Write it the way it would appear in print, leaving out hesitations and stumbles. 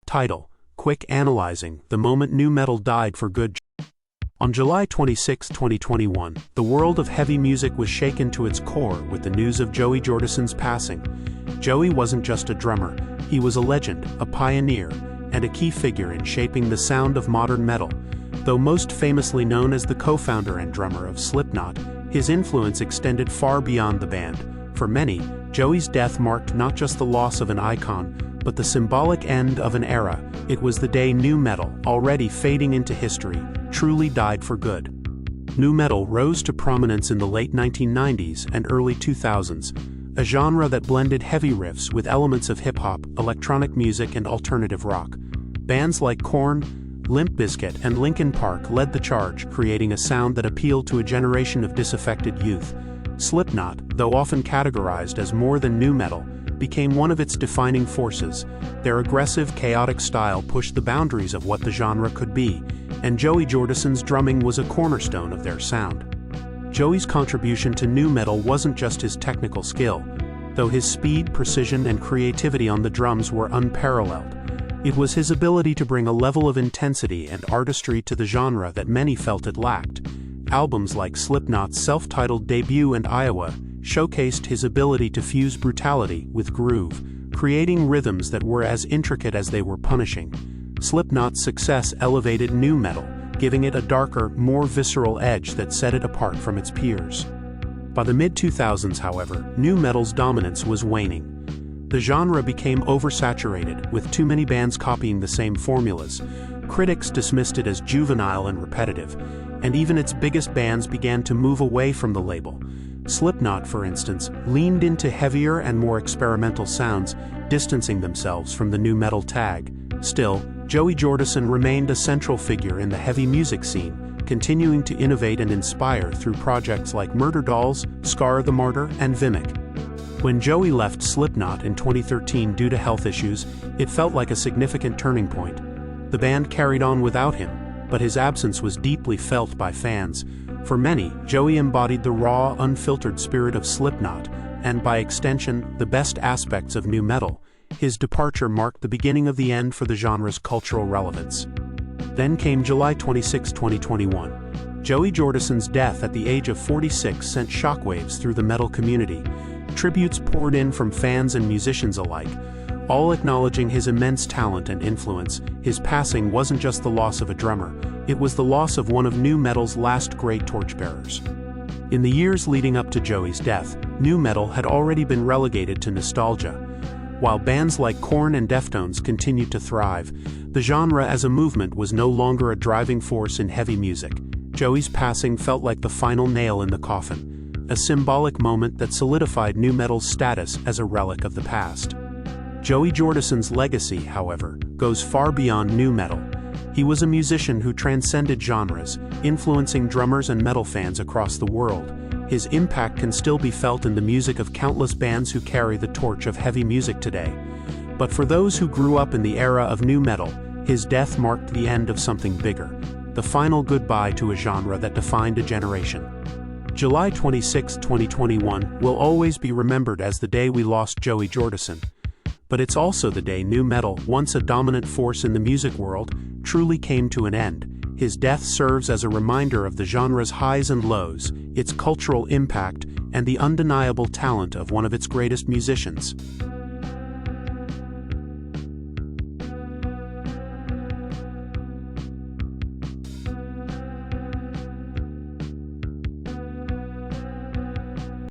Title: Quick Analyzing the Moment Nu Metal Died for Good. On July 26, 2021, the world of heavy music was shaken to its core with the news of Joey Jordison's passing. Joey wasn't just a drummer, he was a legend, a pioneer, and a key figure in shaping the sound of modern metal. Though most famously known as the co-founder and drummer of Slipknot, his influence extended far beyond the band. For many, Joey's death marked not just the loss of an icon, but the symbolic end of an era. It was the day nu metal, already fading into history, truly died for good. Nu metal rose to prominence in the late 1990s and early 2000s, a genre that blended heavy riffs with elements of hip-hop, electronic music, and alternative rock. Bands like Korn, Limp Bizkit, and Linkin Park led the charge, creating a sound that appealed to a generation of disaffected youth. Slipknot, though often categorized as more than nu metal, became one of its defining forces. Their aggressive, chaotic style pushed the boundaries of what the genre could be, and Joey Jordison's drumming was a cornerstone of their sound. Joey's contribution to nu metal wasn't just his technical skill, though his speed, precision, and creativity on the drums were unparalleled. It was his ability to bring a level of intensity and artistry to the genre that many felt it lacked. Albums like Slipknot's self-titled debut and Iowa showcased his ability to fuse brutality with groove, creating rhythms that were as intricate as they were punishing. Slipknot's success elevated nu metal, giving it a darker, more visceral edge that set it apart from its peers. By the mid-2000s, however, nu metal's dominance was waning. The genre became oversaturated, with too many bands copying the same formulas. Critics dismissed it as juvenile and repetitive, and even its biggest bands began to move away from the label. Slipknot, for instance, leaned into heavier and more experimental sounds, distancing themselves from the nu metal tag. Still, Joey Jordison remained a central figure in the heavy music scene, continuing to innovate and inspire through projects like Murderdolls, Scar the Martyr, and Vimic. When Joey left Slipknot in 2013 due to health issues, it felt like a significant turning point. The band carried on without him, but his absence was deeply felt by fans. For many, Joey embodied the raw, unfiltered spirit of Slipknot, and by extension, the best aspects of nu metal. His departure marked the beginning of the end for the genre's cultural relevance. Then came July 26, 2021. Joey Jordison's death at the age of 46 sent shockwaves through the metal community. Tributes poured in from fans and musicians alike, all acknowledging his immense talent and influence. His passing wasn't just the loss of a drummer, it was the loss of one of nu metal's last great torchbearers. In the years leading up to Joey's death, nu metal had already been relegated to nostalgia. While bands like Korn and Deftones continued to thrive, the genre as a movement was no longer a driving force in heavy music. Joey's passing felt like the final nail in the coffin, a symbolic moment that solidified nu metal's status as a relic of the past. Joey Jordison's legacy, however, goes far beyond nu metal. He was a musician who transcended genres, influencing drummers and metal fans across the world. His impact can still be felt in the music of countless bands who carry the torch of heavy music today. But for those who grew up in the era of nu metal, his death marked the end of something bigger, the final goodbye to a genre that defined a generation. July 26, 2021 will always be remembered as the day we lost Joey Jordison. But it's also the day nu metal, once a dominant force in the music world, truly came to an end. His death serves as a reminder of the genre's highs and lows, its cultural impact, and the undeniable talent of one of its greatest musicians.